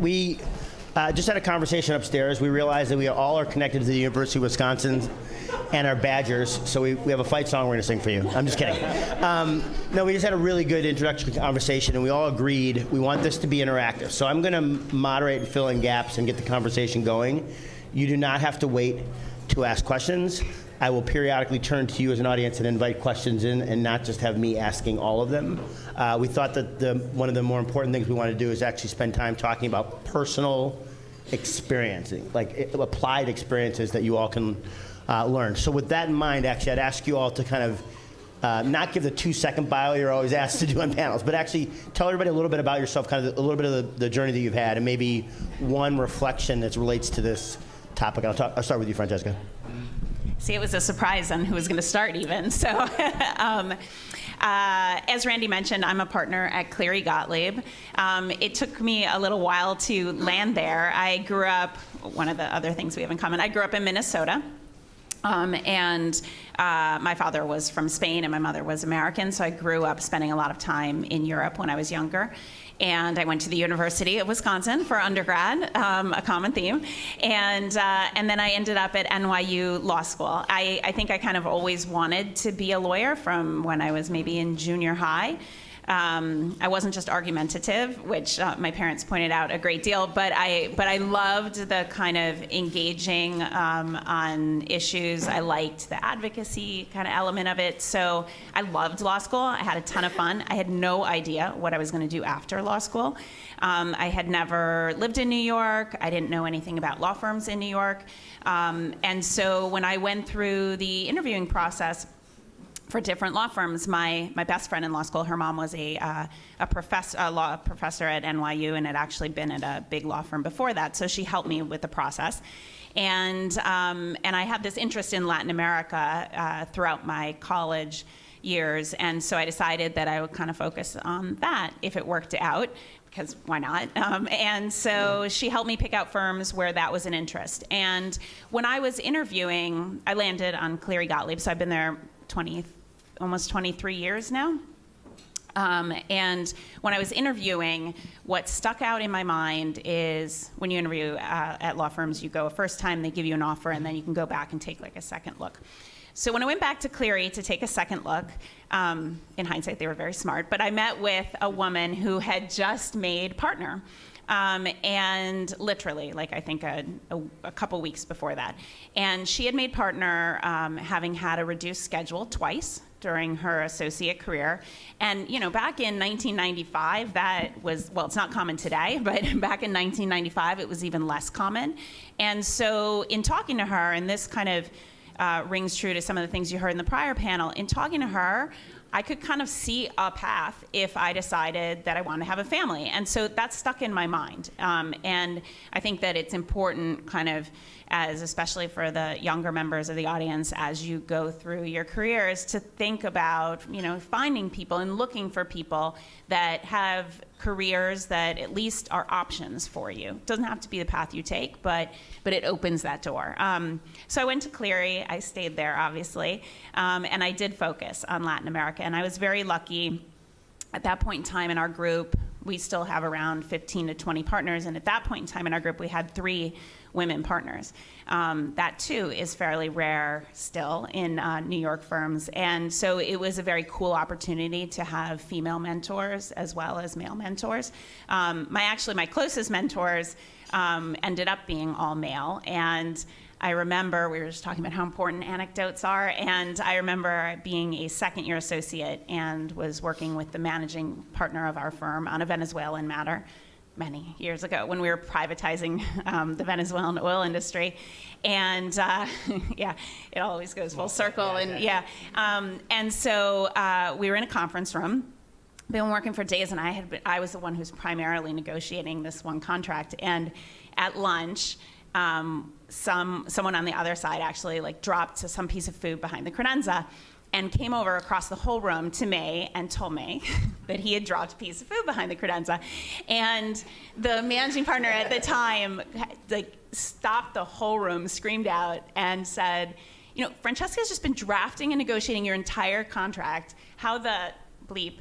We just had a conversation upstairs. We realized that we all are connected to the University of Wisconsin and our Badgers, so we have a fight song we're going to sing for you. I'm just kidding. No, we just had a really good introductory conversation, and we all agreed we want this to be interactive. So I'm going to moderate and fill in gaps and get the conversation going. You do not have to wait to ask questions. I will periodically turn to you as an audience and invite questions in, and not just have me asking all of them. We thought that one of the more important things we want to do is actually spend time talking about personal experiencing, like applied experiences that you all can learn. So with that in mind, actually, I'd ask you all to kind of not give the 2-second bio you're always asked to do on panels, but actually tell everybody a little bit about yourself, kind of a little bit of the journey that you've had, and maybe one reflection that relates to this topic. I'll start with you, Francesca. See, it was a surprise on who was going to start even. So as Randy mentioned, I'm a partner at Cleary Gottlieb. It took me a little while to land there. I grew up, one of the other things we have in common, I grew up in Minnesota. And my father was from Spain and my mother was American, so I grew up spending a lot of time in Europe when I was younger. And I went to the University of Wisconsin for undergrad, a common theme. And then I ended up at NYU Law School. I think I kind of always wanted to be a lawyer from when I was maybe in junior high. I wasn't just argumentative, which my parents pointed out a great deal, but I loved the kind of engaging on issues. I liked the advocacy kind of element of it. So I loved law school. I had a ton of fun. I had no idea what I was going to do after law school. I had never lived in New York. I didn't know anything about law firms in New York. And so when I went through the interviewing process for different law firms, my best friend in law school, her mom was a law professor at NYU and had actually been at a big law firm before that, so she helped me with the process. And I had this interest in Latin America throughout my college years, and so I decided that I would kind of focus on that if it worked out, because why not? And so she helped me pick out firms where that was an interest. And when I was interviewing, I landed on Cleary Gottlieb, so I've been there almost 23 years now. And when I was interviewing, what stuck out in my mind is when you interview at law firms, you go a first time, they give you an offer, and then you can go back and take like a second look. So when I went back to Cleary to take a second look, in hindsight, they were very smart, but I met with a woman who had just made partner. And literally, like I think a couple weeks before that. And she had made partner having had a reduced schedule twice during her associate career. And, you know, back in 1995, that was, well, it's not common today, but back in 1995, it was even less common. And so in talking to her, and this kind of rings true to some of the things you heard in the prior panel, in talking to her, I could kind of see a path if I decided that I wanted to have a family. And so that stuck in my mind. And I think that it's important kind of as, especially for the younger members of the audience, as you go through your careers, to think about, you know, finding people and looking for people that have careers that at least are options for you. It doesn't have to be the path you take, but it opens that door. So I went to Cleary. I stayed there, obviously, and I did focus on Latin America. And I was very lucky at that point in time in our group. We still have around 15 to 20 partners, and at that point in time in our group, we had 3 women partners. That too is fairly rare still in New York firms, and so it was a very cool opportunity to have female mentors as well as male mentors. My closest mentors ended up being all male, and I remember, we were just talking about how important anecdotes are, and I remember being a second-year associate and was working with the managing partner of our firm on a Venezuelan matter many years ago when we were privatizing the Venezuelan oil industry. And yeah, it always goes full circle. And yeah, and so we were in a conference room. Been working for days, and I was the one who's primarily negotiating this one contract. And at lunch, someone on the other side actually like dropped some piece of food behind the credenza and came over across the whole room to me and told me that he had dropped a piece of food behind the credenza. And the managing partner at the time like stopped the whole room, screamed out, and said, you know, Francesca's just been drafting and negotiating your entire contract. How the bleep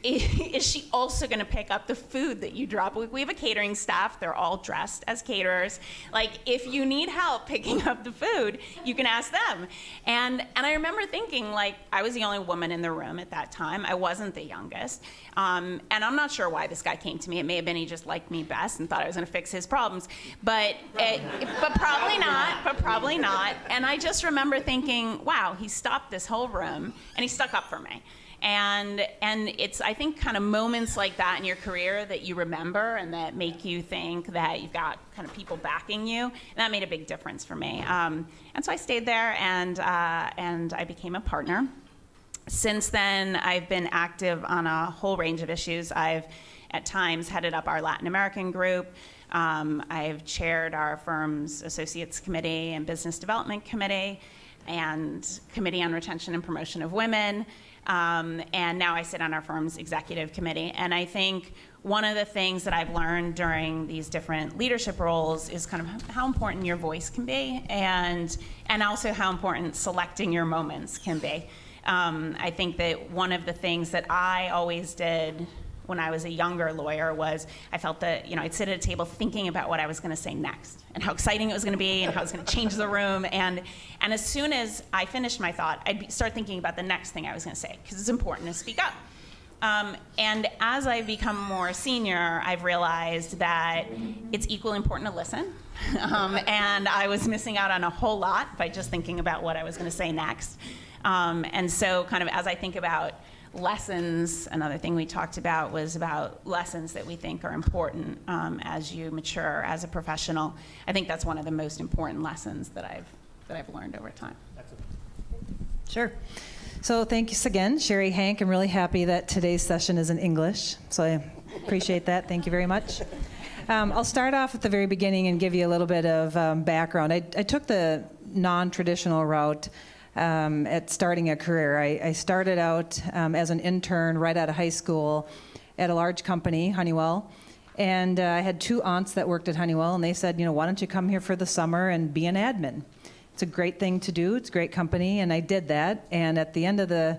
is she also going to pick up the food that you drop? We have a catering staff. They're all dressed as caterers. Like, if you need help picking up the food, you can ask them. And I remember thinking, like, I was the only woman in the room at that time. I wasn't the youngest. And I'm not sure why this guy came to me. It may have been he just liked me best and thought I was going to fix his problems. But probably not. And I just remember thinking, wow, he stopped this whole room, and he stuck up for me. And it's, I think, kind of moments like that in your career that you remember and that make you think that you've got kind of people backing you. And that made a big difference for me. And so I stayed there, and I became a partner. Since then, I've been active on a whole range of issues. I've, at times, headed up our Latin American group. I've chaired our firm's Associates Committee and Business Development Committee and Committee on Retention and Promotion of Women. And now I sit on our firm's executive committee. And I think one of the things that I've learned during these different leadership roles is kind of how important your voice can be, and also how important selecting your moments can be. I think that one of the things that I always did when I was a younger lawyer was I felt that, I'd sit at a table thinking about what I was going to say next and how exciting it was going to be and how it was going to change the room. And as soon as I finished my thought, I'd start thinking about the next thing I was going to say, because it's important to speak up. And as I've become more senior, I've realized that it's equally important to listen. And I was missing out on a whole lot by just thinking about what I was going to say next. And so kind of as I think about lessons, another thing we talked about was about lessons that we think are important as you mature as a professional. I think that's one of the most important lessons that I've learned over time. Sure. So thanks again, Sheri, Henck. I'm really happy that today's session is in English, so I appreciate that. Thank you very much. I'll start off at the very beginning and give you a little bit of background. I took the non-traditional route at starting a career. I started out as an intern right out of high school at a large company, Honeywell, and I had two aunts that worked at Honeywell, and they said, why don't you come here for the summer and be an admin? It's a great thing to do. It's a great company, and I did that. And at the end of the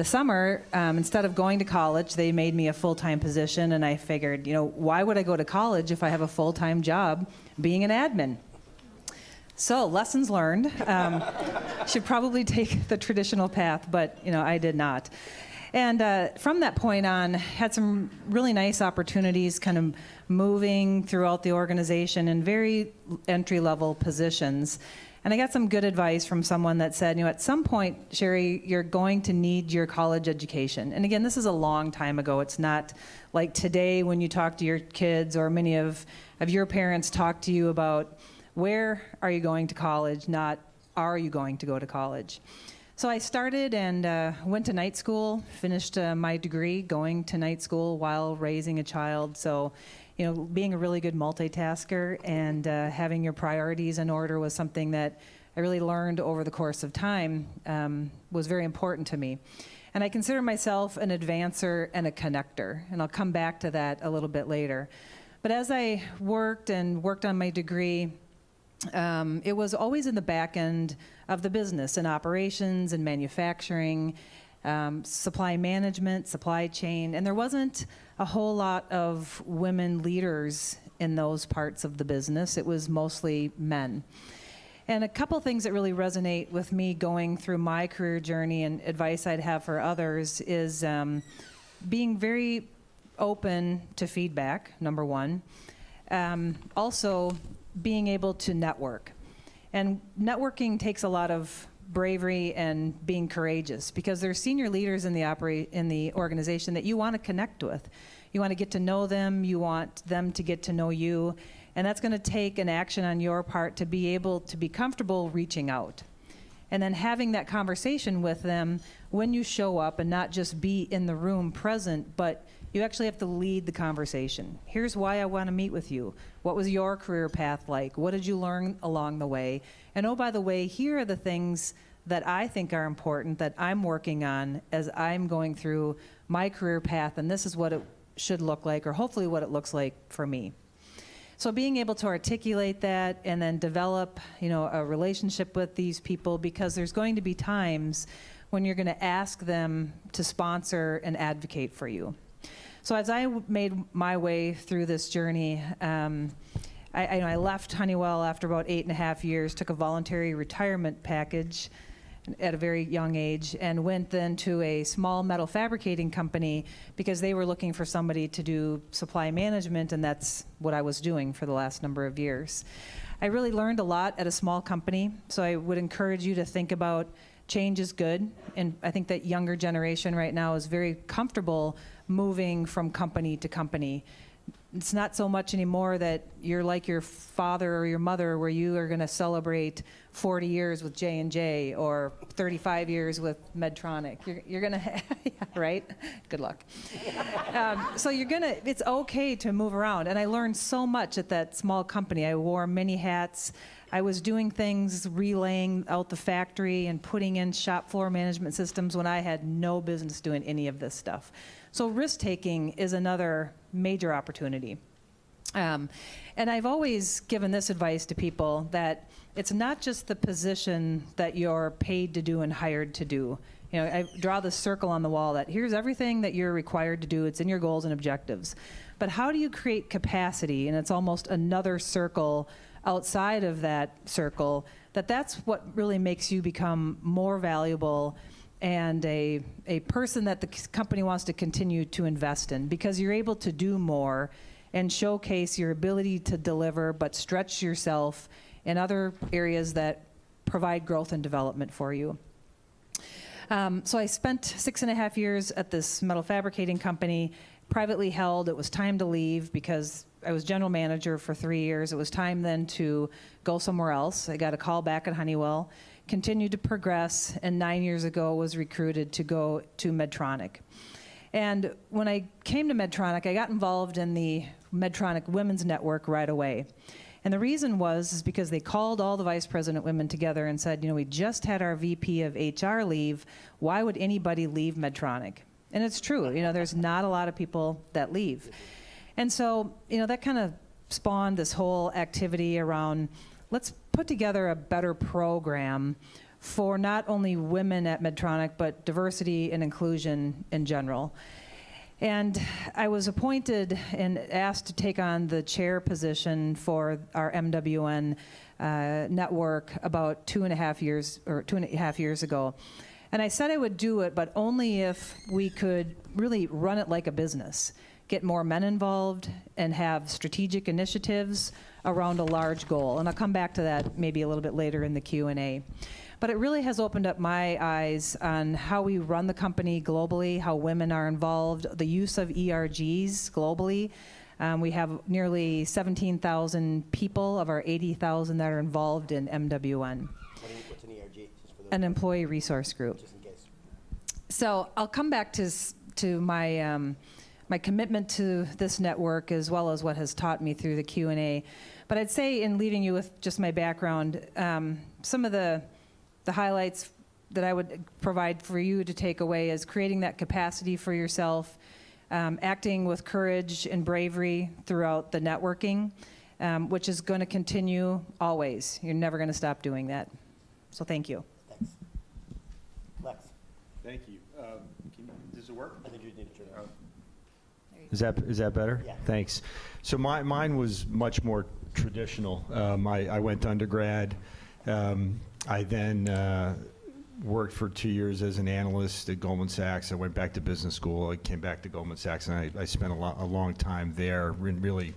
summer, instead of going to college, they made me a full-time position, and I figured, why would I go to college if I have a full-time job being an admin? So, lessons learned. Should probably take the traditional path, but I did not. And from that point on, had some really nice opportunities kind of moving throughout the organization in very entry-level positions. And I got some good advice from someone that said, at some point, Sheri, you're going to need your college education. And again, this is a long time ago. It's not like today when you talk to your kids or many of your parents talk to you about where are you going to college, not are you going to go to college. So I started and went to night school, finished my degree going to night school while raising a child. So, being a really good multitasker and having your priorities in order was something that I really learned over the course of time was very important to me. And I consider myself an advancer and a connector, and I'll come back to that a little bit later. But as I worked on my degree, it was always in the back end of the business, in operations and manufacturing, supply management, supply chain, and there wasn't a whole lot of women leaders in those parts of the business. It was mostly men. And a couple things that really resonate with me going through my career journey and advice I'd have for others is being very open to feedback, number one. Also, being able to network. And networking takes a lot of bravery and being courageous, because there's senior leaders in the organization that you want to connect with. You want to get to know them, you want them to get to know you, and that's going to take an action on your part to be able to be comfortable reaching out. And then having that conversation with them when you show up, and not just be in the room present, but you actually have to lead the conversation. Here's why I want to meet with you. What was your career path like? What did you learn along the way? And oh, by the way, here are the things that I think are important that I'm working on as I'm going through my career path, and this is what it should look like, or hopefully what it looks like for me. So being able to articulate that and then develop, a relationship with these people, because there's going to be times when you're going to ask them to sponsor and advocate for you. So as I made my way through this journey, I left Honeywell after about 8.5 years, took a voluntary retirement package at a very young age, and went then to a small metal fabricating company because they were looking for somebody to do supply management, and that's what I was doing for the last number of years. I really learned a lot at a small company, so I would encourage you to think about change is good, and I think that younger generation right now is very comfortable moving from company to company. It's not so much anymore that you're like your father or your mother where you are going to celebrate 40 years with J&J or 35 years with Medtronic. You're going to, yeah, right? Good luck. So it's okay to move around. And I learned so much at that small company. I wore many hats. I was doing things, relaying out the factory and putting in shop floor management systems when I had no business doing any of this stuff. So risk-taking is another major opportunity. And I've always given this advice to people, that it's not just the position that you're paid to do and hired to do. You know, I draw the circle on the wall that here's everything that you're required to do. It's in your goals and objectives. But how do you create capacity? And it's almost another circle outside of that circle, that's what really makes you become more valuable and a person that the company wants to continue to invest in, because you're able to do more and showcase your ability to deliver, but stretch yourself in other areas that provide growth and development for you. So I spent 6.5 years at this metal fabricating company, privately held. It was time to leave because I was general manager for 3 years. It was time then to go somewhere else. I got a call back at Honeywell, continued to progress, and 9 years ago was recruited to go to Medtronic. And when I came to Medtronic, I got involved in the Medtronic Women's Network right away. And the reason is because they called all the vice president women together and said, we just had our VP of HR leave. Why would anybody leave Medtronic? And it's true, there's not a lot of people that leave. And so, that kind of spawned this whole activity around, let's put together a better program for not only women at Medtronic, but diversity and inclusion in general. And I was appointed and asked to take on the chair position for our MWN network about 2.5 years ago. And I said I would do it, but only if we could really run it like a business, get more men involved, and have strategic initiatives around a large goal. And I'll come back to that maybe a little bit later in the Q&A. But it really has opened up my eyes on how we run the company globally, how women are involved, the use of ERGs globally. We have nearly 17,000 people of our 80,000 that are involved in MWN. What's an ERG? An employee resource group. Just in case. So I'll come back to my my commitment to this network, as well as what has taught me through the Q&A. But I'd say, in leaving you with just my background, some of the highlights that I would provide for you to take away is creating that capacity for yourself, acting with courage and bravery throughout the networking, which is going to continue always. You're never going to stop doing that. So thank you. Thanks. Lex. Thank you. Does it work? I think you need to turn it on. Is that better? Yeah. Thanks. So mine was much more traditional. I went to undergrad. I then worked for 2 years as an analyst at Goldman Sachs. I went back to business school. I came back to Goldman Sachs, and I spent a long time there, and really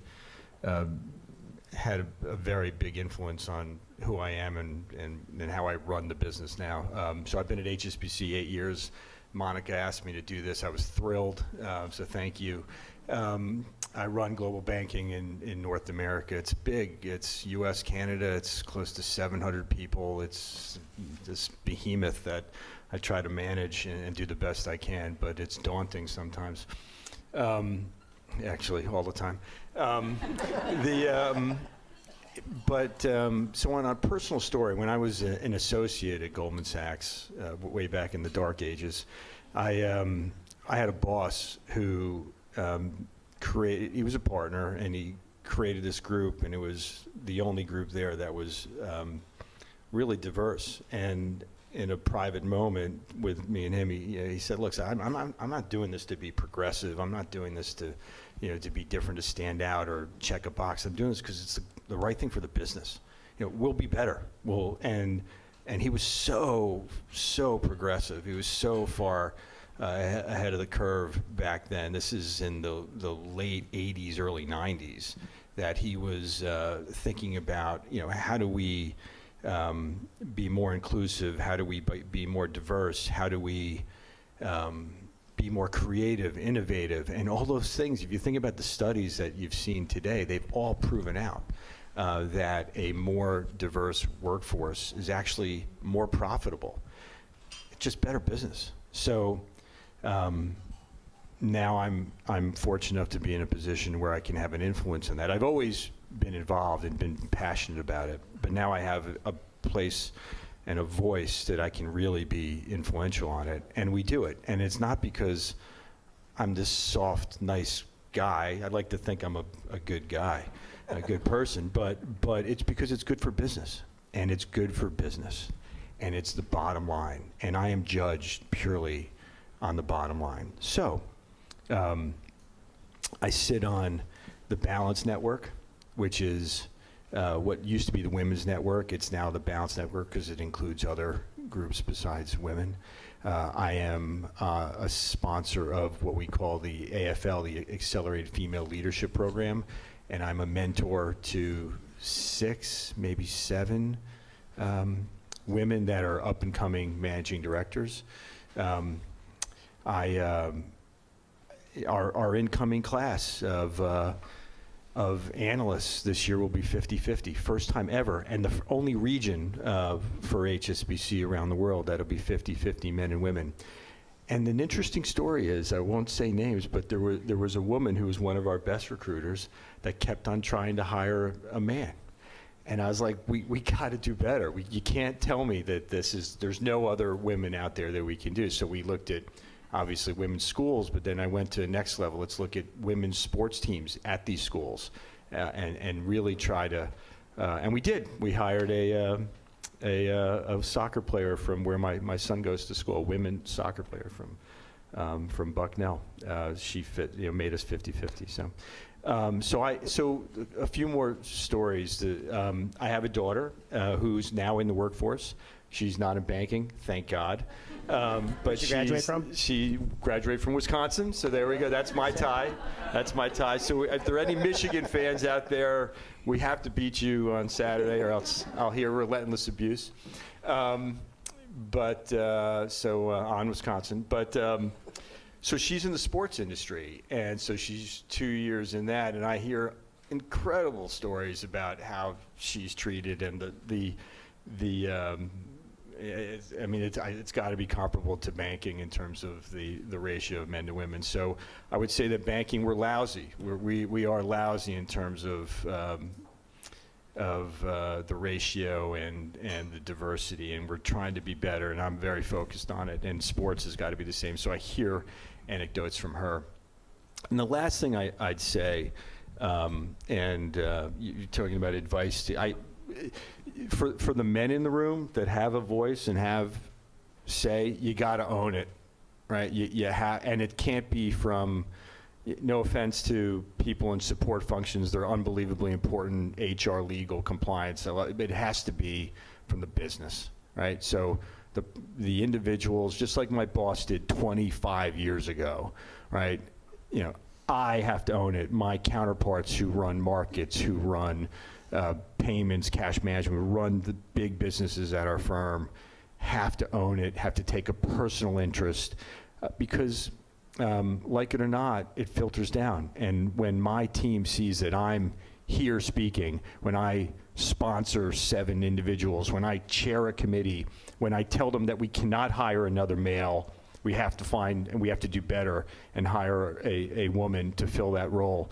had a very big influence on who I am and how I run the business now. So I've been at HSBC 8 years. Monica asked me to do this. I was thrilled, so thank you. I run global banking in North America. It's big. It's U.S., Canada. It's close to 700 people. It's this behemoth that I try to manage and do the best I can, but it's daunting sometimes. Actually, all the time. So on a personal story, when I was an associate at Goldman Sachs, way back in the dark ages, I had a boss who he was a partner, and he created this group, and it was the only group there that was really diverse. And in a private moment with me and him, he said, "Look, I'm not doing this to be progressive. I'm not doing this to, to be different, to stand out or check a box. I'm doing this because it's the right thing for the business. We'll be better. And he was so progressive. He was so far ahead of the curve back then. This is in the late 80s, early 90s, that he was thinking about, how do we be more inclusive? How do we be more diverse? How do we be more creative, innovative, and all those things? If you think about the studies that you've seen today, they've all proven out that a more diverse workforce is actually more profitable. It's just better business. So now I'm fortunate enough to be in a position where I can have an influence in that. I've always been involved and been passionate about it, but now I have a place and a voice that I can really be influential on it, and we do it. And it's not because I'm this soft, nice guy. I'd like to think I'm a good guy, a good person, but it's because it's good for business, and it's good for business, and it's the bottom line, and I am judged purely on the bottom line. So I sit on the Balance Network, which is what used to be the Women's Network. It's now the Balance Network because it includes other groups besides women. I am a sponsor of what we call the AFL, the Accelerated Female Leadership Program, and I'm a mentor to 6, maybe 7 women that are up and coming managing directors. Our incoming class of analysts this year will be 50-50, first time ever, and the only region for HSBC around the world that'll be 50-50 men and women. And an interesting story is, I won't say names, but there was a woman who was one of our best recruiters that kept on trying to hire a man. And I was like, we got to do better. You can't tell me that there's no other women out there that we can do. So we looked at, obviously, women's schools, but then I went to the next level. Let's look at women's sports teams at these schools and really try to, and we did. We hired a soccer player from where my son goes to school, a women's soccer player from Bucknell. She made us 50-50. So a few more stories. I have a daughter who's now in the workforce. She's not in banking, thank God. But she graduate from? She graduated from Wisconsin, so there we go. That's my tie. That's my tie. So if there are any Michigan fans out there, we have to beat you on Saturday, or else I'll hear relentless abuse. On Wisconsin. So she's in the sports industry, and so she's 2 years in that, and I hear incredible stories about how she's treated and it's got to be comparable to banking in terms of the ratio of men to women. So I would say that banking, we're lousy. We are lousy in terms of the ratio and the diversity, and we're trying to be better, and I'm very focused on it, and sports has got to be the same. So I hear anecdotes from her. And the last thing I'd say, you're talking about advice, for the men in the room that have a voice and have say, you got to own it, right? And it can't be from, no offense to people in support functions, they're unbelievably important, HR, legal, compliance, it has to be from the business, right? So the individuals, just like my boss did 25 years ago, right? I have to own it. My counterparts who run markets, who run payments, cash management, run the big businesses at our firm, have to own it, have to take a personal interest, because like it or not, it filters down. And when my team sees that I'm here speaking, when I sponsor 7 individuals, when I chair a committee, when I tell them that we cannot hire another male, we have to find and we have to do better and hire a woman to fill that role.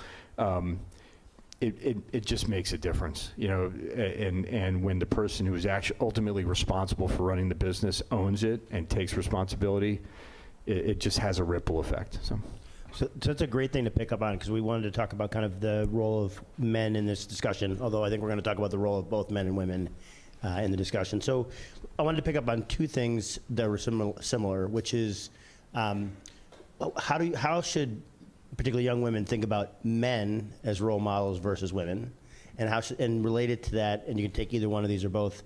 It just makes a difference, and when the person who is actually ultimately responsible for running the business owns it and takes responsibility, it just has a ripple effect. So that's a great thing to pick up on, because we wanted to talk about kind of the role of men in this discussion, although I think we're going to talk about the role of both men and women in the discussion. So I wanted to pick up on two things that were similar, which is how should particularly young women think about men as role models versus women, and and related to that, and you can take either one of these or both,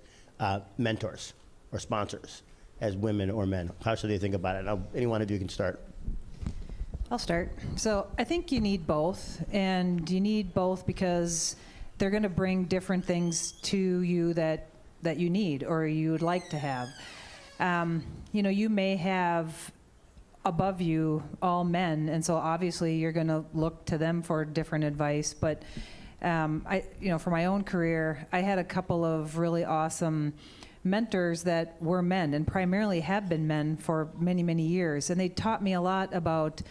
mentors or sponsors as women or men. How should they think about it? Any one of you can start. I'll start. So I think you need both, and you need both because they're going to bring different things to you that you need or you would like to have. You may have above you all men, and so obviously you're going to look to them for different advice. But for my own career, I had a couple of really awesome mentors that were men and primarily have been men for many, many years, and they taught me a lot about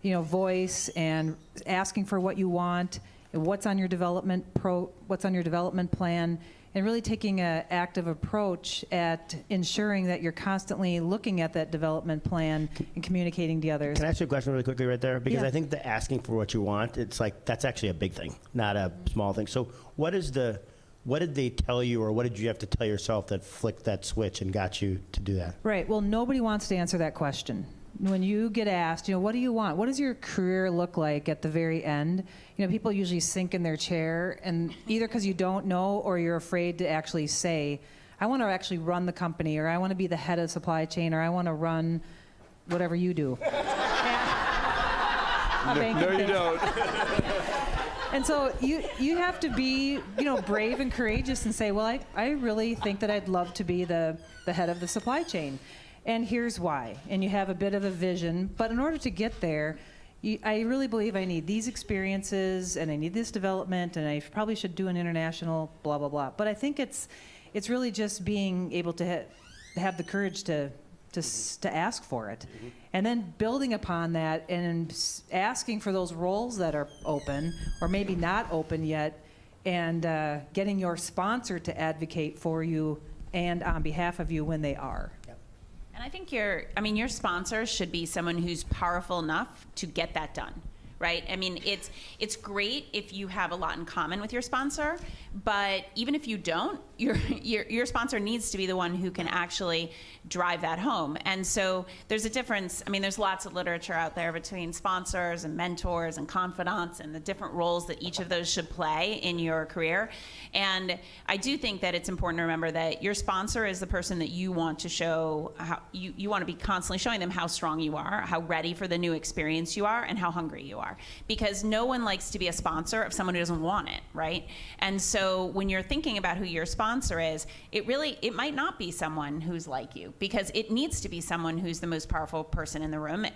voice and asking for what you want, and what's on your development plan, and really taking an active approach at ensuring that you're constantly looking at that development plan and communicating to others. Can I ask you a question really quickly right there? Because Yeah. I think the asking for what you want, it's like that's actually a big thing, not a small thing. So what did they tell you, or what did you have to tell yourself that flicked that switch and got you to do that? Right. Well, nobody wants to answer that question. When you get asked, what do you want? What does your career look like at the very end? People usually sink in their chair, and either because you don't know or you're afraid to actually say, I want to actually run the company, or I want to be the head of supply chain, or I want to run whatever you do. No, you don't. And so you have to be, brave and courageous and say, well, I really think that I'd love to be the head of the supply chain. And here's why. And you have a bit of a vision. But in order to get there, I really believe I need these experiences, and I need this development, and I probably should do an international blah, blah, blah. But I think it's really just being able to have the courage to ask for it. Mm-hmm. And then building upon that and asking for those roles that are open or maybe not open yet, and getting your sponsor to advocate for you and on behalf of you when they are. Yep. And I think your sponsor should be someone who's powerful enough to get that done, right? I mean, it's great if you have a lot in common with your sponsor, but even if you don't, your sponsor needs to be the one who can actually drive that home. And so there's a difference. I mean, there's lots of literature out there between sponsors and mentors and confidants and the different roles that each of those should play in your career. And I do think that it's important to remember that your sponsor is the person that you want to show how you want to be constantly showing them how strong you are, how ready for the new experience you are, and how hungry you are. Because no one likes to be a sponsor of someone who doesn't want it, right? And so when you're thinking about who your sponsor is, it might not be someone who's like you, because it needs to be someone who's the most powerful person in the room,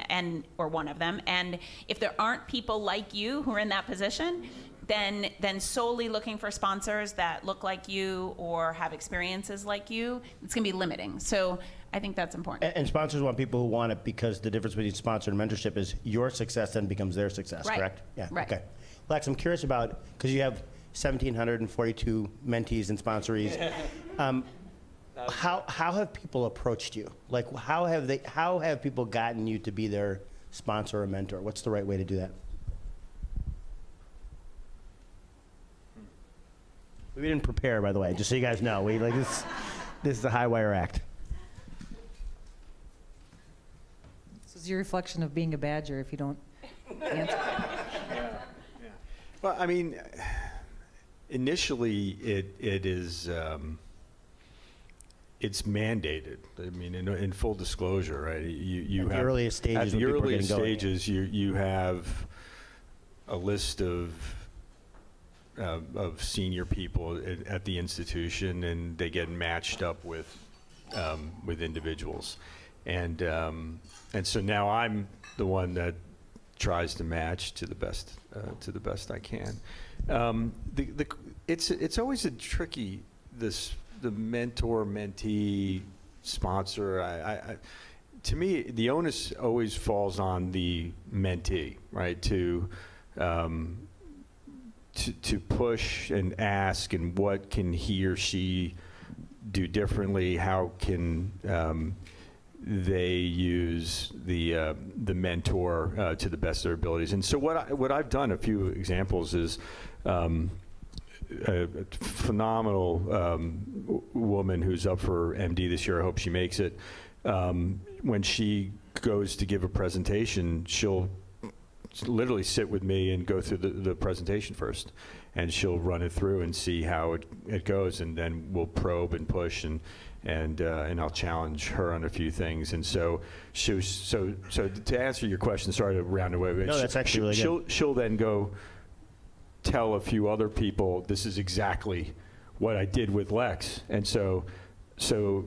or one of them. And if there aren't people like you who are in that position, then solely looking for sponsors that look like you or have experiences like you, it's going to be limiting. So I think that's important. And sponsors want people who want it, because the difference between sponsor and mentorship is your success then becomes their success, Right. correct? Yeah. Right. Okay. Lex, I'm curious about, because you have 1,742 mentees and sponsorees. How have people approached you? Like, how have people gotten you to be their sponsor or mentor? What's the right way to do that? We didn't prepare, by the way, just so you guys know. This is a high wire act. This is your reflection of being a badger if you don't answer. Yeah. Well, I mean, initially it is it's mandated. I mean, in full disclosure, right? You At the have, earliest stages, at when the people are earliest getting going. stages, you have a list of senior people at the institution, and they get matched up with individuals, and so now I'm the one that tries to match to the best I can. It's always a tricky the mentor mentee sponsor. To me, the onus always falls on the mentee, right? To push and ask, and what can he or she do differently? How can they use the mentor to the best of their abilities? And so what I've done, a few examples, is a phenomenal woman who's up for MD this year. I hope she makes it. When she goes to give a presentation, she'll literally sit with me and go through the presentation first, and she'll run it through and see how it goes, and then we'll probe and push, and I'll challenge her on a few things. And so so to answer your question, sorry to round away. No, that's actually really good. She'll then go tell a few other people, this is exactly what I did with Lex, and so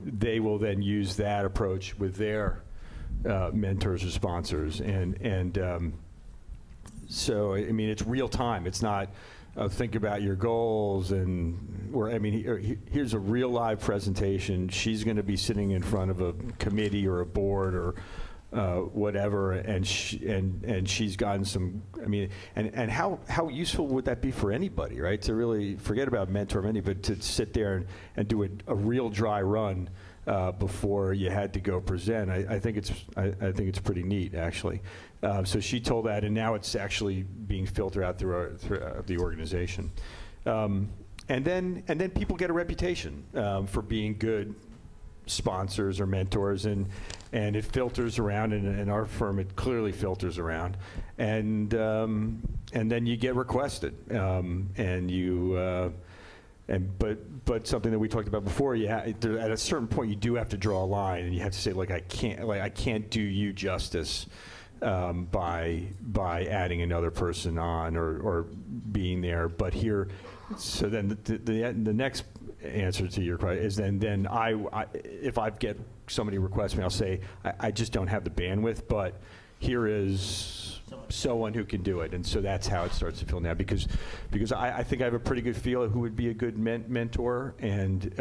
they will then use that approach with their mentors or sponsors, and so I mean, it's real time. It's not think about your goals, and here's a real live presentation. She's going to be sitting in front of a committee or a board or whatever, and she's gotten some. I mean, and how useful would that be for anybody, right? To really forget about mentor many, but to sit there and do a real dry run before you had to go present. I think it's pretty neat, actually. So she told that, and now it's actually being filtered out through the organization. And then people get a reputation for being good sponsors or mentors, and it filters around, and in our firm it clearly filters around, and then you get requested, but something that we talked about before, at a certain point you do have to draw a line, and you have to say, like, I can't do you justice by adding another person on or being there. But here, so then the next answer to your question is then I if I get somebody requests me, I'll say I just don't have the bandwidth, but here is someone who can do it. And so that's how it starts to feel now, because I think I have a pretty good feel of who would be a good mentor, and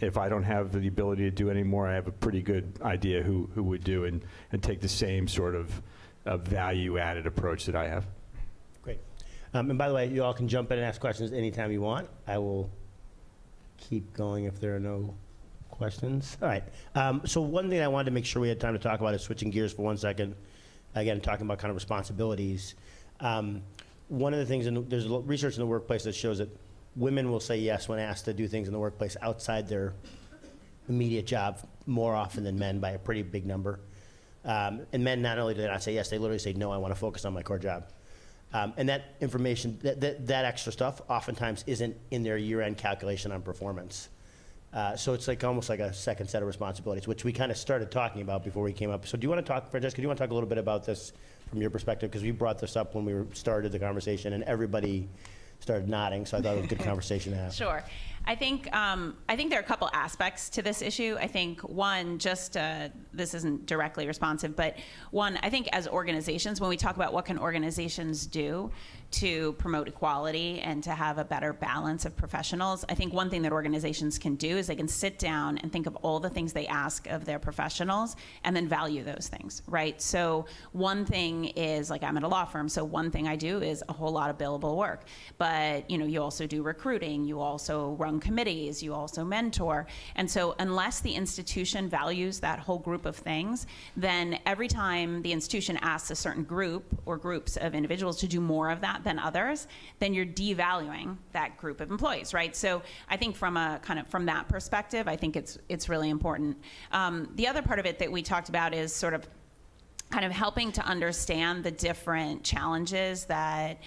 if I don't have the ability to do any more, I have a pretty good idea who would do and take the same sort of value-added approach that I have. Great. And by the way, you all can jump in and ask questions anytime you want. I will keep going if there are no questions. All right. So one thing I wanted to make sure we had time to talk about is switching gears for 1 second. Again, talking about kind of responsibilities. One of the things, and there's research in the workplace that shows that women will say yes when asked to do things in the workplace outside their immediate job more often than men by a pretty big number. And men not only do they not say yes, they literally say, no, I want to focus on my core job. And that information, that extra stuff oftentimes isn't in their year-end calculation on performance. So it's like almost like a second set of responsibilities, which we kind of started talking about before we came up. So do you want to talk, Francesca, do you want to talk a little bit about this from your perspective? Because we brought this up when we started the conversation, and everybody started nodding, so I thought it was a good conversation to have. Sure. I think there are a couple aspects to this issue. I think one, this isn't directly responsive, but one, I think as organizations, when we talk about what can organizations do to promote equality and to have a better balance of professionals, I think one thing that organizations can do is they can sit down and think of all the things they ask of their professionals and then value those things, right? So one thing is, like, I'm at a law firm, so one thing I do is a whole lot of billable work. But, you also do recruiting, you also run committees, you also mentor. And so unless the institution values that whole group of things, then every time the institution asks a certain group or groups of individuals to do more of that than others, then you're devaluing that group of employees, right? So I think from that perspective, I think it's really important. The other part of it that we talked about is sort of kind of helping to understand the different challenges that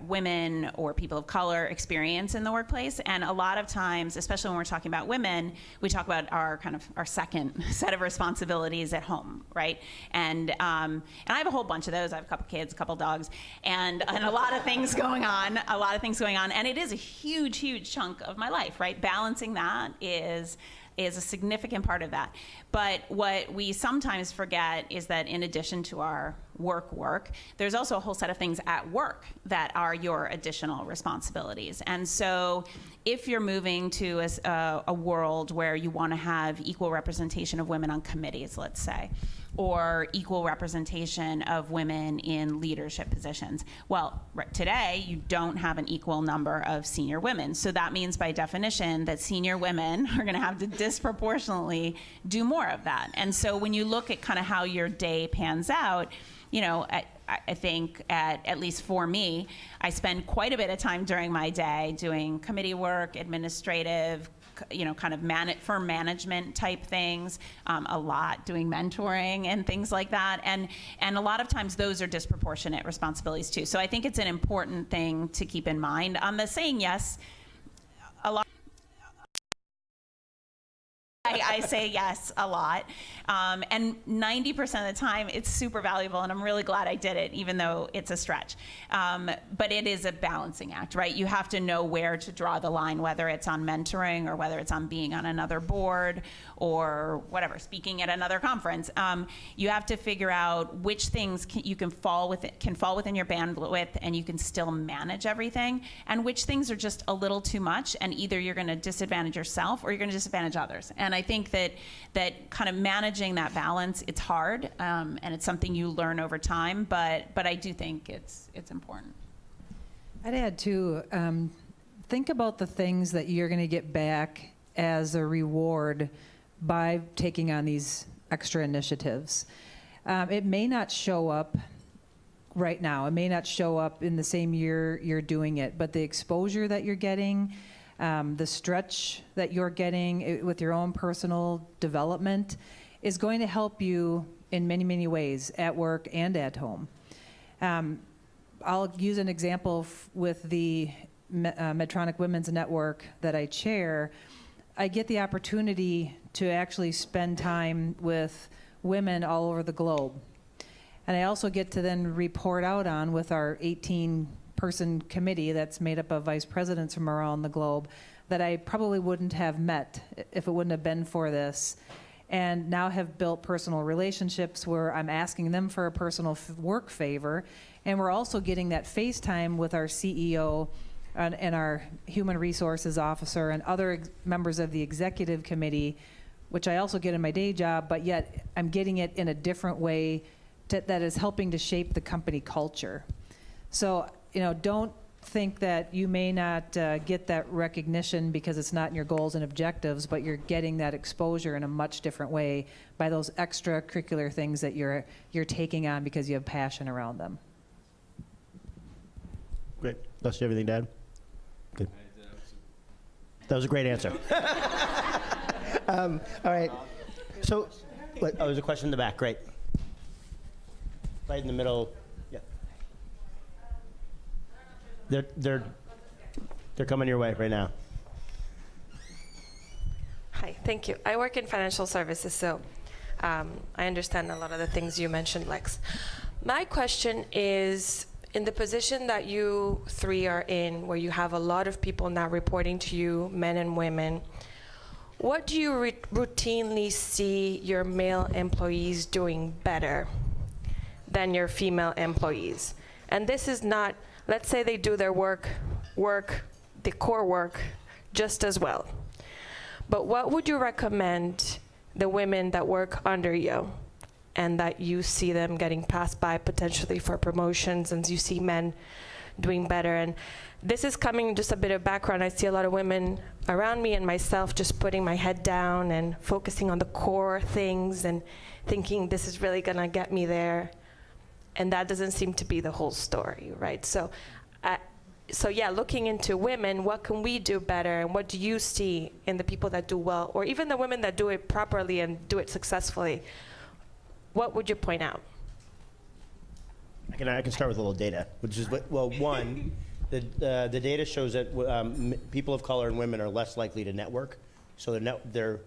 women or people of color experience in the workplace. And a lot of times, especially when we're talking about women, we talk about our second set of responsibilities at home, right? And I have a whole bunch of those. I have a couple kids, a couple dogs, and a lot of things going on, and it is a huge, huge chunk of my life, right? Balancing that is a significant part of that. But what we sometimes forget is that in addition to our work, there's also a whole set of things at work that are your additional responsibilities. And so if you're moving to a world where you want to have equal representation of women on committees, let's say, or equal representation of women in leadership positions. Well, today you don't have an equal number of senior women. So that means by definition that senior women are going to have to disproportionately do more of that. And so when you look at kind of how your day pans out, I think at least for me, I spend quite a bit of time during my day doing committee work, administrative, kind of firm management type things, a lot doing mentoring and things like that. And a lot of times those are disproportionate responsibilities too. So I think it's an important thing to keep in mind. On the saying yes, a lot. I say yes a lot, and 90% of the time it's super valuable, and I'm really glad I did it, even though it's a stretch. But it is a balancing act, right? You have to know where to draw the line, whether it's on mentoring or whether it's on being on another board or whatever, speaking at another conference. You have to figure out which things can fall within your bandwidth, and you can still manage everything, and which things are just a little too much, and either you're going to disadvantage yourself or you're going to disadvantage others. And I think that kind of managing that balance, it's hard, and it's something you learn over time, but I do think it's important. I'd add too, think about the things that you're going to get back as a reward by taking on these extra initiatives. It may not show up right now. It may not show up in the same year you're doing it, but the exposure that you're getting, the stretch that you're getting with your own personal development is going to help you in many, many ways at work and at home. I'll use an example with the Medtronic Women's Network that I chair. I get the opportunity to actually spend time with women all over the globe. And I also get to then report out on with our 18-person committee that's made up of vice presidents from around the globe that I probably wouldn't have met if it wouldn't have been for this. And now have built personal relationships where I'm asking them for a personal work favor. And we're also getting that FaceTime with our CEO and our human resources officer and other members of the executive committee, which I also get in my day job, but yet I'm getting it in a different way that is helping to shape the company culture. So, don't think that you may not get that recognition because it's not in your goals and objectives, but you're getting that exposure in a much different way by those extracurricular things that you're taking on because you have passion around them. Great. That's everything, Dad? Good. That was a great answer. All right. So, there's a question in the back. Great. Right in the middle. Yeah. They're coming your way right now. Hi, thank you. I work in financial services, so I understand a lot of the things you mentioned, Lex. My question is, in the position that you three are in, where you have a lot of people now reporting to you, men and women, what do you routinely see your male employees doing better than your female employees? And this is not, let's say they do their work, the core work, just as well. But what would you recommend the women that work under you and that you see them getting passed by potentially for promotions and you see men doing better? And this is coming, just a bit of background. I see a lot of women around me and myself just putting my head down and focusing on the core things and thinking this is really gonna get me there. And that doesn't seem to be the whole story, right? So yeah, looking into women, what can we do better, and what do you see in the people that do well, or even the women that do it properly and do it successfully? What would you point out? I can start with a little data, which is, well, one, the data shows that people of color and women are less likely to network, so their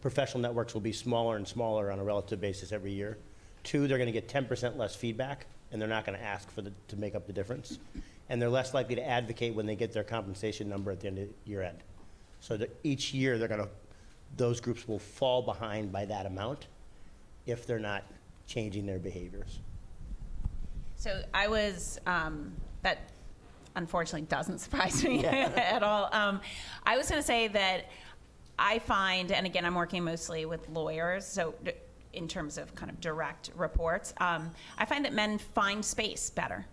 professional networks will be smaller and smaller on a relative basis every year. Two, they're going to get 10% less feedback, and they're not going to ask to make up the difference. And they're less likely to advocate when they get their compensation number at the end of year end. So that each year those groups will fall behind by that amount if they're not changing their behaviors. So I was, that unfortunately doesn't surprise me at all. I was going to say that I find, and again, I'm working mostly with lawyers, so in terms of kind of direct reports, I find that men find space better.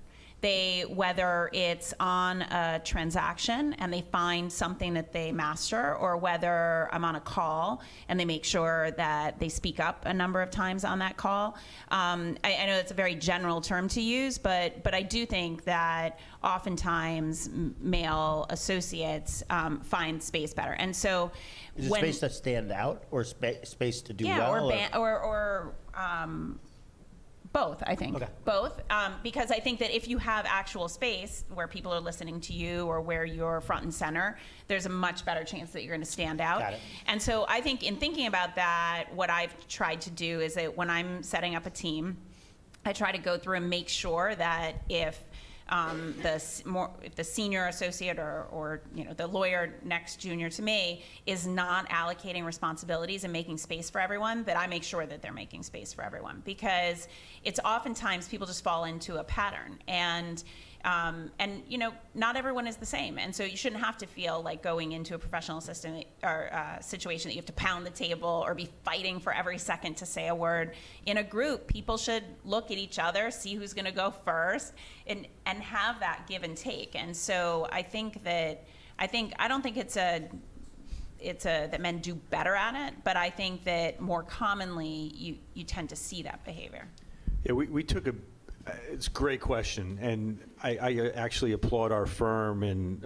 whether it's on a transaction and they find something that they master, or whether I'm on a call and they make sure that they speak up a number of times on that call. I know it's a very general term to use, but I do think that oftentimes male associates find space better. And so Is it space to stand out, or space to do well? Or both, I think. Okay. Both. Because I think that if you have actual space where people are listening to you, or where you're front and center, there's a much better chance that you're going to stand out. Got it. And so I think in thinking about that, what I've tried to do is that when I'm setting up a team, I try to go through and make sure that if the senior associate or the lawyer next junior to me is not allocating responsibilities and making space for everyone, that I make sure that they're making space for everyone, because it's oftentimes people just fall into a pattern, and not everyone is the same, and so you shouldn't have to feel like going into a professional assistant or situation that you have to pound the table or be fighting for every second to say a word. In a group, people should look at each other, see who's going to go first, and have that give and take. And so I don't think it's that men do better at it, but I think that more commonly you tend to see that behavior. Yeah, we took it's a great question, and I actually applaud our firm and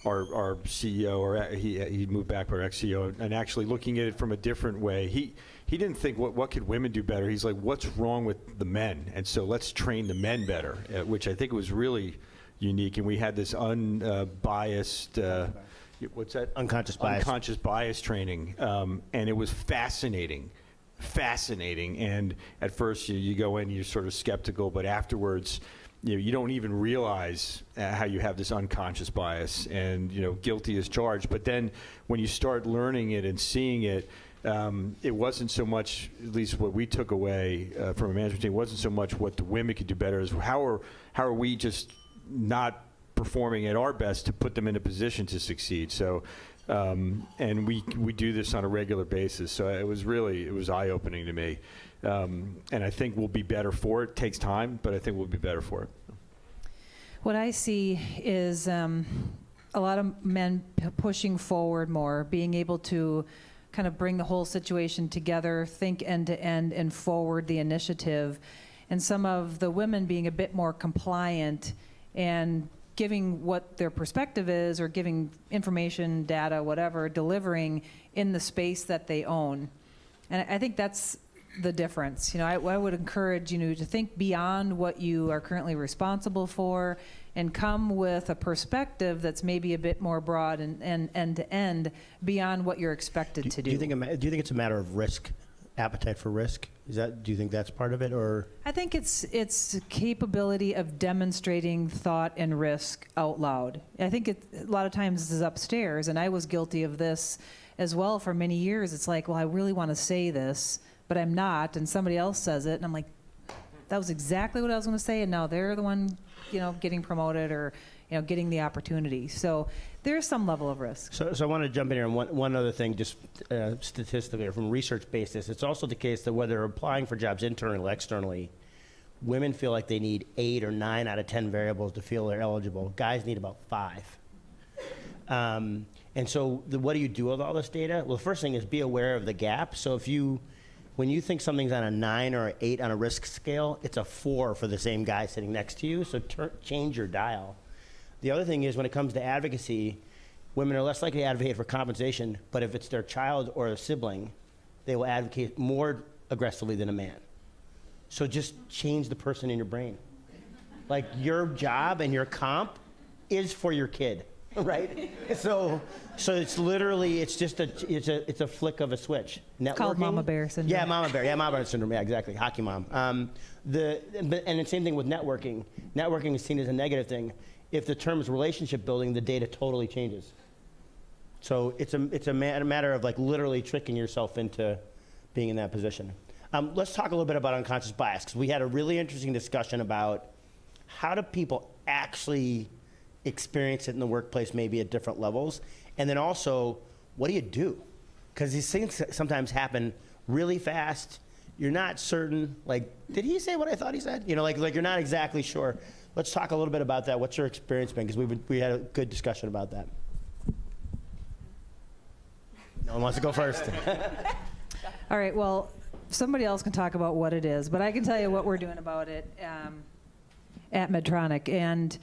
our CEO, or he moved back, but our ex-CEO, and actually looking at it from a different way. He didn't think what could women do better. He's like, what's wrong with the men? And so let's train the men better, which I think was really unique. And we had this unbiased, what's that? Unconscious bias. Unconscious bias training, and it was fascinating. And at first you go in, you're sort of skeptical, but afterwards you don't even realize how you have this unconscious bias, and guilty as charged. But then when you start learning it and seeing it, it wasn't so much, at least what we took away from a management team, wasn't so much what the women could do better, as how are we just not performing at our best to put them in a position to succeed. So and we do this on a regular basis, so it was eye-opening to me, and I think we'll be better for it. It takes time, but I think we'll be better for it. What I see is a lot of men pushing forward more, being able to kind of bring the whole situation together, think end to end, and forward the initiative, and some of the women being a bit more compliant and giving what their perspective is, or giving information, data, whatever, delivering in the space that they own. And I think that's the difference. I would encourage to think beyond what you are currently responsible for, and come with a perspective that's maybe a bit more broad and end to end beyond what you're expected to do. Do you think it's a matter of risk, appetite for risk? Do you think that's part of it, or? I think it's capability of demonstrating thought and risk out loud. I think a lot of times this is upstairs, and I was guilty of this as well for many years. It's like, well, I really want to say this, but I'm not, and somebody else says it, and I'm like, that was exactly what I was going to say, and now they're the one, getting promoted, or getting the opportunity. So there's some level of risk. So I want to jump in here on one other thing, just statistically, or from a research basis. It's also the case that whether they're applying for jobs internally or externally, women feel like they need 8 or 9 out of 10 variables to feel they're eligible. Guys need about 5. And so what do you do with all this data? Well, the first thing is be aware of the gap. So when you think something's on a 9 or an 8 on a risk scale, it's a 4 for the same guy sitting next to you. So change your dial. The other thing is, when it comes to advocacy, women are less likely to advocate for compensation, but if it's their child or a sibling, they will advocate more aggressively than a man. So just change the person in your brain. Like, your job and your comp is for your kid, right? So it's literally, it's a flick of a switch. Networking, called Mama Bear syndrome. Yeah, Mama Bear syndrome. Yeah, exactly. Hockey mom. And the same thing with networking. Networking is seen as a negative thing. If the term is relationship building, the data totally changes. So it's a matter of like literally tricking yourself into being in that position. Let's talk a little bit about unconscious bias, because we had a really interesting discussion about how do people actually experience it in the workplace, maybe at different levels, and then also, what do you do? Because these things sometimes happen really fast. you're not certain, like, did he say what I thought he said? You know, like you're not exactly sure. Let's talk a little bit about that. What's your experience been? Because we had a good discussion about that. No one wants to go first. All right, well, somebody else can talk about what it is, but I can tell you what we're doing about it at Medtronic. And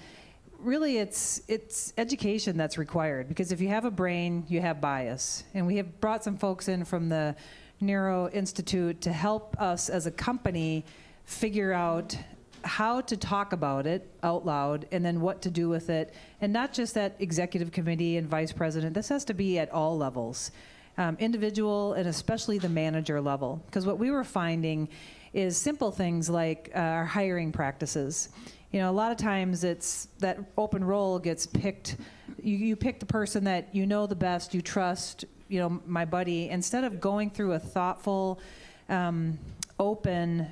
really, it's education that's required, because if you have a brain, you have bias. And we have brought some folks in from the Neuro Institute to help us as a company figure out how to talk about it out loud and then what to do with it. And not just at executive committee and vice president. This has to be at all levels, individual and especially the manager level. Because what we were finding is simple things like our hiring practices. You know, a lot of times it's that open role gets picked. You pick the person that you know the best, you trust, you know, my buddy, instead of going through a thoughtful, open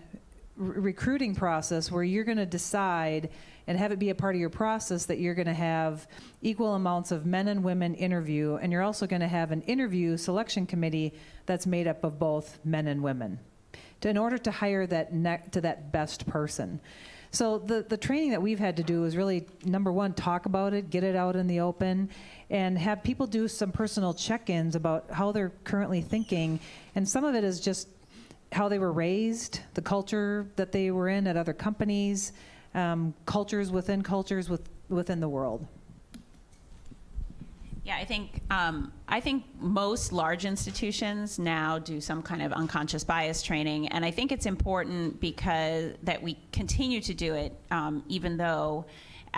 recruiting process where you're going to decide and have it be a part of your process that you're going to have equal amounts of men and women interview, and you're also going to have an interview selection committee that's made up of both men and women in order to hire that best person. So the training that we've had to do is really, number one, talk about it, get it out in the open, and have people do some personal check-ins about how they're currently thinking. And some of it is just how they were raised, the culture that they were in at other companies, cultures within the world. Yeah, I think most large institutions now do some kind of unconscious bias training, and I think it's important because that we continue to do it, even though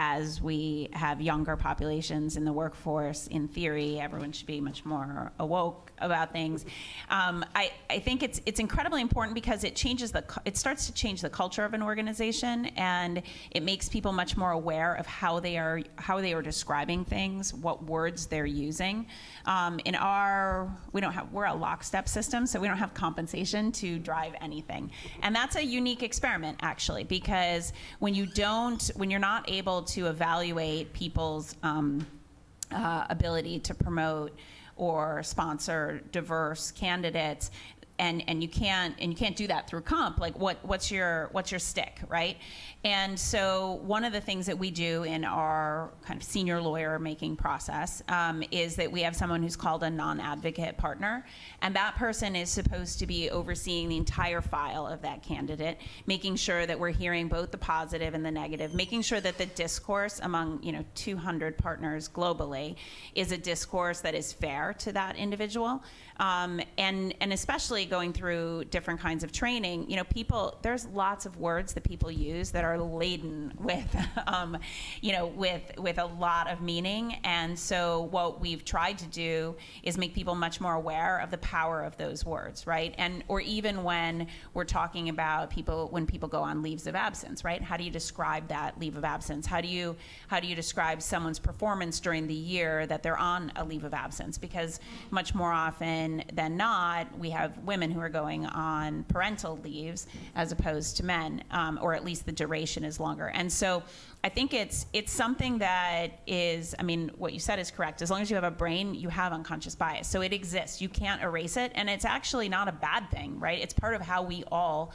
as we have younger populations in the workforce, in theory, everyone should be much more awoke about things. I think it's incredibly important because it starts to change the culture of an organization, and it makes people much more aware of how they are describing things, what words they're using. We're a lockstep system, so we don't have compensation to drive anything, and that's a unique experiment actually, because when you're not able to evaluate people's ability to promote or sponsor diverse candidates, and you can't do that through comp. Like what's your stick, right? And so one of the things that we do in our kind of senior lawyer making process is that we have someone who's called a non-advocate partner, and that person is supposed to be overseeing the entire file of that candidate, making sure that we're hearing both the positive and the negative, making sure that the discourse among 200 partners globally is a discourse that is fair to that individual, and especially going through different kinds of training. There's lots of words that people use that are laden with, with a lot of meaning. And so what we've tried to do is make people much more aware of the power of those words, right? Or even when we're talking about when people go on leaves of absence, right? How do you describe that leave of absence? How do you describe someone's performance during the year that they're on a leave of absence? Because much more often than not, we have women who are going on parental leaves as opposed to men, or at least the duration is longer. And so I think it's something that is, what you said is correct. As long as you have a brain, you have unconscious bias. So it exists. You can't erase it. And it's actually not a bad thing, right? It's part of how we all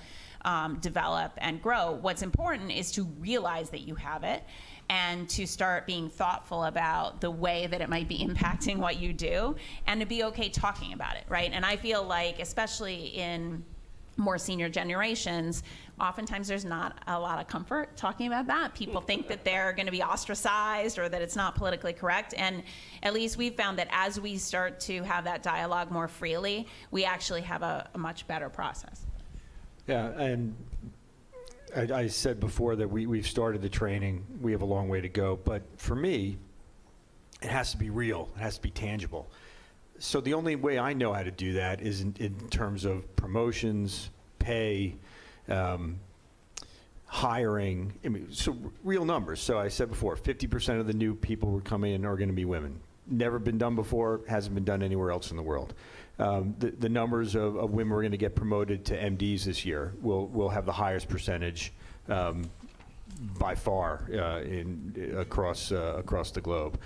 develop and grow. What's important is to realize that you have it and to start being thoughtful about the way that it might be impacting what you do, and to be okay talking about it, right? And I feel like, especially in more senior generations, oftentimes there's not a lot of comfort talking about that. People think that they're going to be ostracized or that it's not politically correct. And at least we've found that as we start to have that dialogue more freely, we actually have a much better process. Yeah, and I said before that we've started the training. We have a long way to go. But for me, it has to be real. It has to be tangible. So the only way I know how to do that is in terms of promotions, pay, hiring. So real numbers. So I said before, 50% of the new people who are coming in are going to be women. Never been done before, hasn't been done anywhere else in the world. The numbers of women who are going to get promoted to MDs this year will have the highest percentage by far across the globe.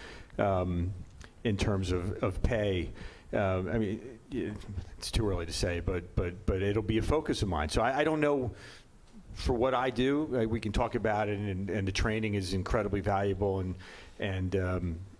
In terms of pay, I mean, it's too early to say, but it'll be a focus of mine. So I don't know. For what I do, we can talk about it, and the training is incredibly valuable, and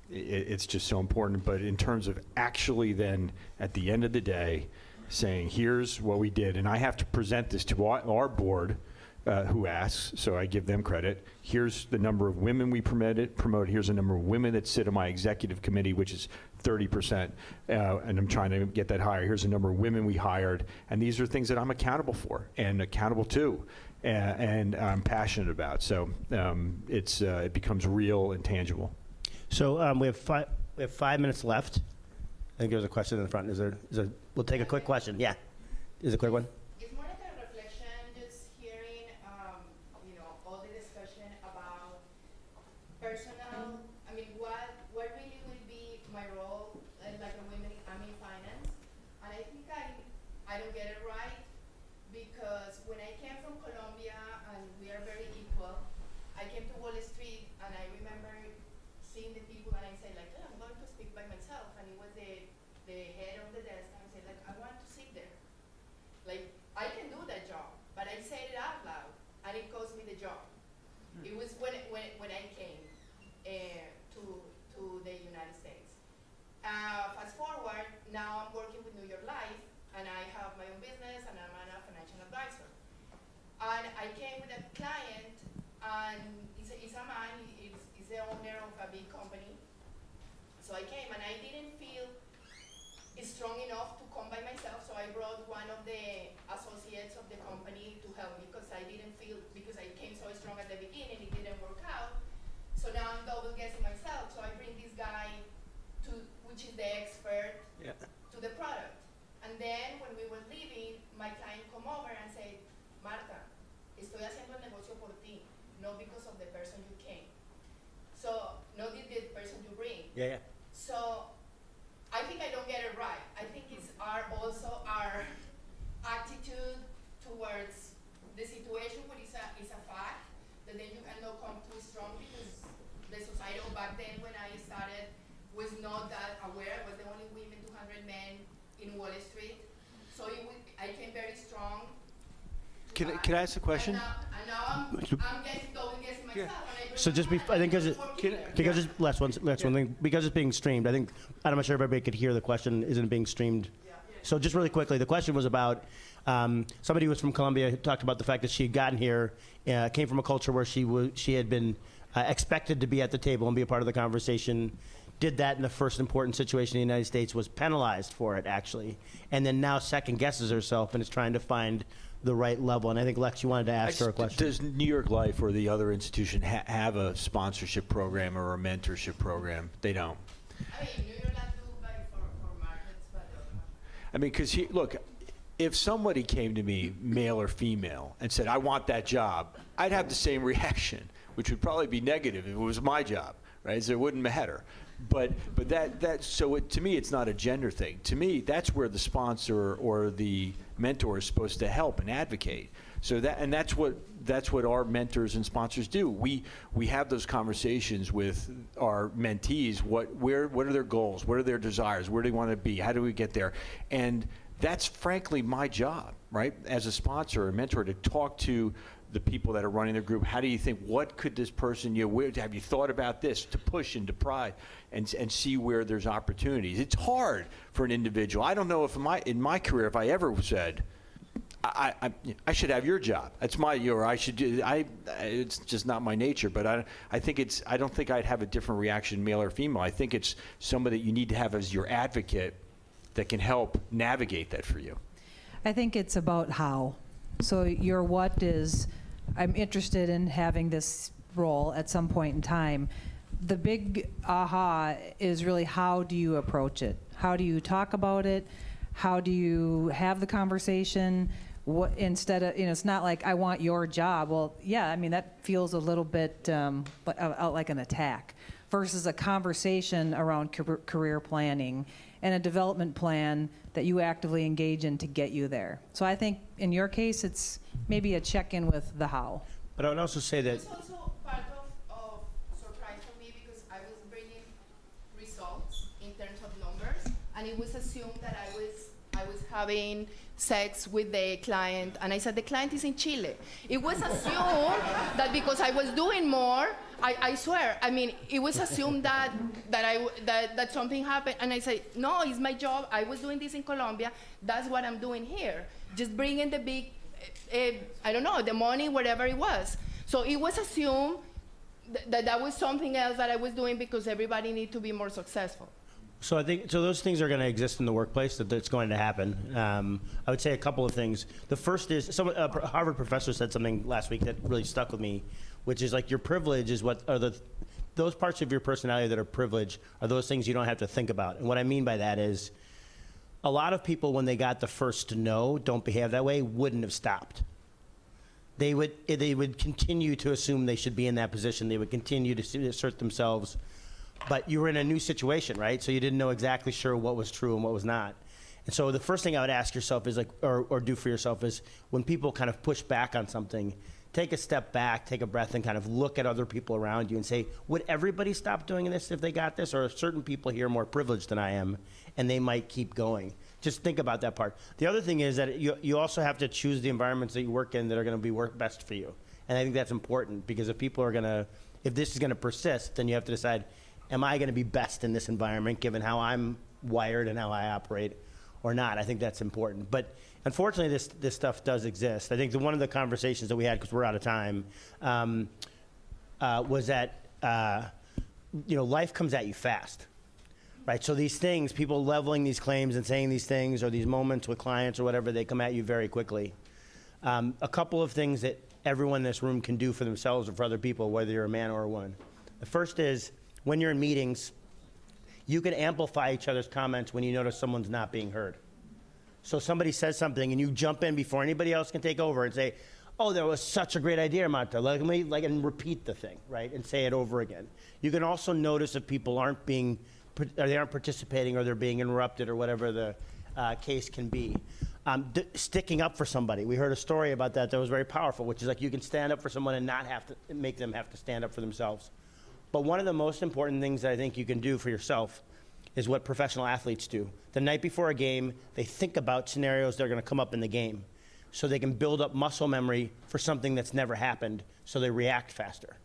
it's just so important. But in terms of actually then, at the end of the day, saying, here's what we did, and I have to present this to our board, who asks, so I give them credit. Here's the number of women we promote. Here's the number of women that sit on my executive committee, which is 30%, and I'm trying to get that higher. Here's the number of women we hired, and these are things that I'm accountable for and accountable to. And I'm passionate about. So it becomes real and tangible. So we have 5 minutes left. I think there's a question in the front. We'll take a quick question. Yeah, is a quick one. It's more like a reflection, just hearing, all the discussion about personal. I mean, what really will be my role, like a woman in finance, and I think I don't get it right. Because when I came from Colombia, and we are very equal, I came to Wall Street, and I remember seeing the people, and I said, like, I'm going to speak by myself, and it was the head of the desk, and I said, like, I want to sit there. Like, I can do that job, but I said it out loud, and it cost me the job. It was when I came to the United States. Fast forward, now I'm working with New York Life, and I have my own business, and I'm a financial advisor. And I came with a client, and he's a man, he's the owner of a big company. So I came, and I didn't feel strong enough to come by myself, so I brought one of the associates of the company to help me, because I didn't feel, because I came so strong at the beginning, it didn't work out. So now I'm double guessing myself, so I bring this guy which is the expert, to the product. And then when we were leaving, my client come over and said, Marta, estoy haciendo el negocio por ti, not because of the person you came. So, not the person you bring. Yeah. So, I think I don't get it right. I think it's also our attitude towards the situation, which is a fact, that then you cannot come too strong, because the society back then when I started was not that aware. I was the only women, 200 men in Wall Street. So I came very strong. Can I ask a question? And now I'm guessing myself. So I think because it's last one thing, because it's being streamed, I'm not sure if everybody could hear the question. Isn't it being streamed? So just really quickly, the question was about somebody who was from Colombia who talked about the fact that she had gotten here, came from a culture where she had been expected to be at the table and be a part of the conversation, did that in the first important situation in the United States, was penalized for it, actually, and then now second guesses herself and is trying to find the right level. And I think, Lex, you wanted to ask her a question. Does New York Life or the other institution have a sponsorship program or a mentorship program? They don't. I mean, New York Life do for markets, but I mean, because look, if somebody came to me, male or female, and said, I want that job, I'd have the same reaction, which would probably be negative if it was my job, right? So it wouldn't matter. But to me, it's not a gender thing. To me, that's where the sponsor or the mentor is supposed to help and advocate. So that's what our mentors and sponsors do. We have those conversations with our mentees. What are their goals? What are their desires? Where do they want to be? How do we get there? And that's frankly my job, right? As a sponsor or mentor, to talk to the people that are running the group. How do you think, what could this person, have you thought about this, to push and to pry and see where there's opportunities. It's hard for an individual. I don't know if in my career, if I ever said, I should have your job. That's it's just not my nature. But I don't think I'd have a different reaction, male or female. I think it's somebody that you need to have as your advocate that can help navigate that for you. I think it's about how. So your what is, I'm interested in having this role at some point in time. The big aha is really, how do you approach it? How do you talk about it? How do you have the conversation? Instead of, it's not like, I want your job. Well, yeah, I mean, that feels a little bit like an attack, versus a conversation around career planning and a development plan that you actively engage in to get you there. So I think in your case, it's maybe a check-in with the how. But I would also say that it's also part of surprise for me, because I was bringing results in terms of numbers, and it was assumed that I was having sex with the client, and I said the client is in Chile. It was assumed that because I was doing more, I swear, I mean, it was assumed that something happened, and I said, no, it's my job. I was doing this in Colombia. That's what I'm doing here. Just bringing the big, I don't know, the money, whatever it was. So it was assumed that was something else that I was doing because everybody needs to be more successful. So I think those things are going to exist in the workplace. That's going to happen. I would say a couple of things. The first is a Harvard professor said something last week that really stuck with me, which is like your privilege is what are those parts of your personality that are privileged are those things you don't have to think about. And what I mean by that is a lot of people, when they got the first no, don't behave that way, wouldn't have stopped. They would continue to assume they should be in that position. They would continue to assert themselves. But you were in a new situation, right? So you didn't know exactly sure what was true and what was not. And so the first thing I would ask yourself is or do for yourself is when people kind of push back on something, take a step back, take a breath, and kind of look at other people around you and say, would everybody stop doing this if they got this? Or are certain people here more privileged than I am, and they might keep going? Just think about that part. The other thing is that you also have to choose the environments that you work in that are going to work best for you. And I think that's important because if this is going to persist, then you have to decide, am I going to be best in this environment given how I'm wired and how I operate or not? I think that's important. But unfortunately, this stuff does exist. I think one of the conversations that we had, because we're out of time, was that life comes at you fast. Right, so these things, people leveling these claims and saying these things or these moments with clients or whatever, they come at you very quickly. A couple of things that everyone in this room can do for themselves or for other people, whether you're a man or a woman. The first is, when you're in meetings, you can amplify each other's comments when you notice someone's not being heard. So somebody says something and you jump in before anybody else can take over and say, oh, that was such a great idea, Marta. And repeat the thing, right? And say it over again. You can also notice if people aren't participating or they're being interrupted or whatever the case can be. Sticking up for somebody. We heard a story about that was very powerful, which is like you can stand up for someone and not have to make them have to stand up for themselves. But one of the most important things that I think you can do for yourself is what professional athletes do. The night before a game, they think about scenarios that are going to come up in the game so they can build up muscle memory for something that's never happened so they react faster.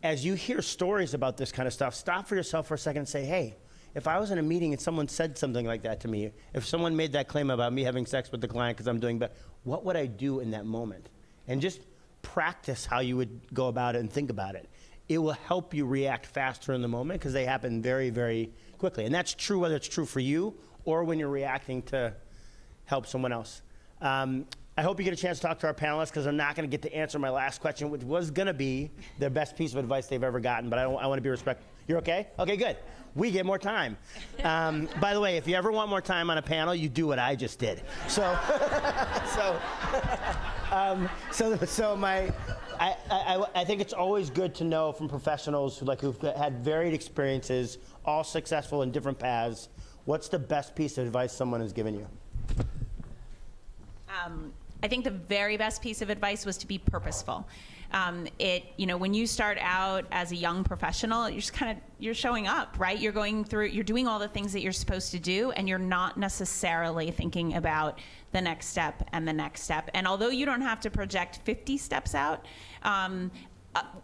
As you hear stories about this kind of stuff, stop for yourself for a second and say, hey, if I was in a meeting and someone said something like that to me, if someone made that claim about me having sex with the client because I'm doing better, what would I do in that moment? And just practice how you would go about it and think about it. It will help you react faster in the moment because they happen very, very quickly. And that's true whether it's true for you or when you're reacting to help someone else. I hope you get a chance to talk to our panelists because I'm not going to get to answer my last question, which was going to be the best piece of advice they've ever gotten, but I want to be respectful. You're okay? Okay, good. We get more time. By the way, if you ever want more time on a panel, you do what I just did. I think it's always good to know from professionals who've had varied experiences, all successful in different paths, what's the best piece of advice someone has given you? I think the very best piece of advice was to be purposeful. When you start out as a young professional, you're showing up, right? You're doing all the things that you're supposed to do, and you're not necessarily thinking about the next step and the next step. And although you don't have to project 50 steps out,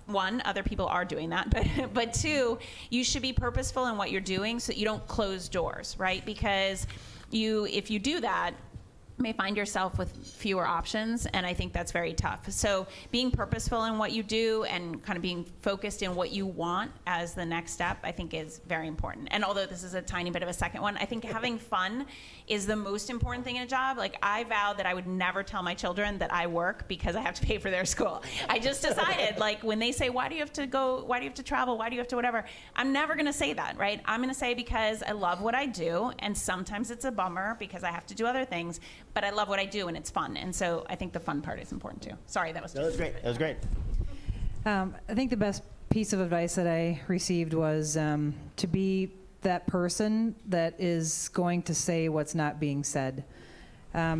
one, other people are doing that, but two, you should be purposeful in what you're doing so that you don't close doors, right? Because if you do that, may find yourself with fewer options, and I think that's very tough. So being purposeful in what you do and kind of being focused in what you want as the next step, I think is very important. And although this is a tiny bit of a second one, I think having fun is the most important thing in a job. Like, I vowed that I would never tell my children that I work because I have to pay for their school. I just decided, like, when they say, why do you have to go, why do you have to travel, why do you have to whatever, I'm never gonna say that, right? I'm gonna say because I love what I do, and sometimes it's a bummer because I have to do other things, but I love what I do and it's fun. And so I think the fun part is important too. Sorry, that was great. That was great. I think the best piece of advice that I received was to be that person that is going to say what's not being said.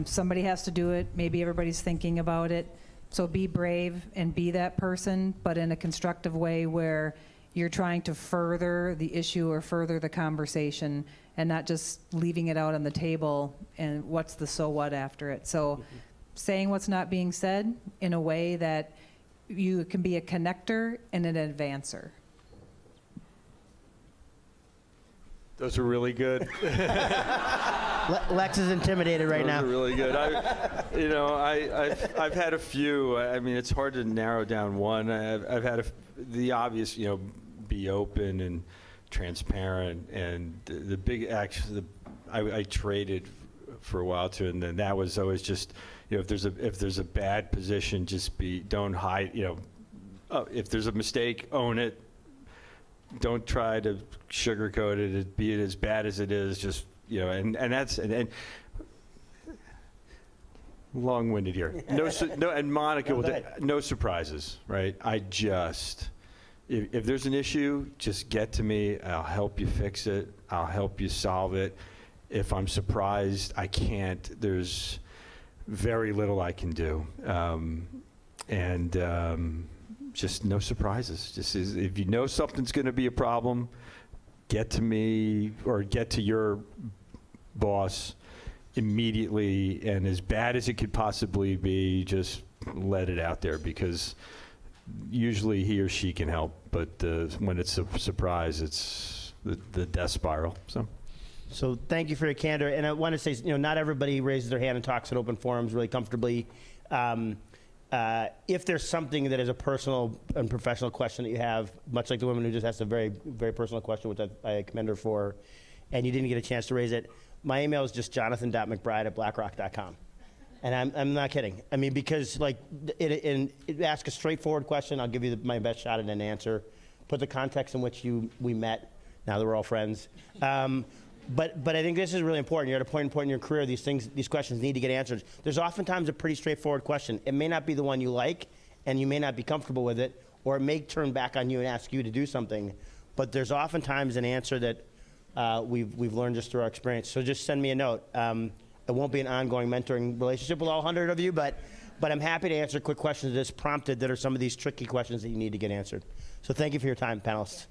Somebody has to do it. Maybe everybody's thinking about it. So be brave and be that person, but in a constructive way where you're trying to further the issue or further the conversation and not just leaving it out on the table and what's the so what after it. So saying what's not being said in a way that you can be a connector and an advancer. Those are really good. Lex is intimidated right now. Those are really good. I've had a few. I mean, it's hard to narrow down one. I've had the obvious, be open and transparent, and the big action. I traded for a while too, and then that was always just, if there's a bad position, don't hide. If there's a mistake, own it. Don't try to sugarcoat it, be it as bad as it is. Just and that's and long-winded here. No, and Monica, no surprises, right? If there's an issue, just get to me. I'll help you fix it. I'll help you solve it. If I'm surprised, I can't. There's very little I can do, just no surprises. Just if you know something's going to be a problem, get to me or get to your boss immediately, and as bad as it could possibly be, just let it out there, because usually he or she can help, but when it's a surprise, it's the death spiral. So thank you for your candor, and I want to say, not everybody raises their hand and talks in open forums really comfortably. If there's something that is a personal and professional question that you have, much like the woman who just asked a very, very personal question, which I commend her for, and you didn't get a chance to raise it, my email is just jonathan.mcbride@blackrock.com. And I'm not kidding. I mean, because ask a straightforward question, I'll give you my best shot at an answer. Put the context in which we met, now that we're all friends. But I think this is really important. You're at a point in your career, these questions need to get answered. There's oftentimes a pretty straightforward question. It may not be the one you like, and you may not be comfortable with it, or it may turn back on you and ask you to do something. But there's oftentimes an answer that we've learned just through our experience. So just send me a note. It won't be an ongoing mentoring relationship with all 100 of you, but I'm happy to answer quick questions that's prompted that are some of these tricky questions that you need to get answered. So thank you for your time, panelists.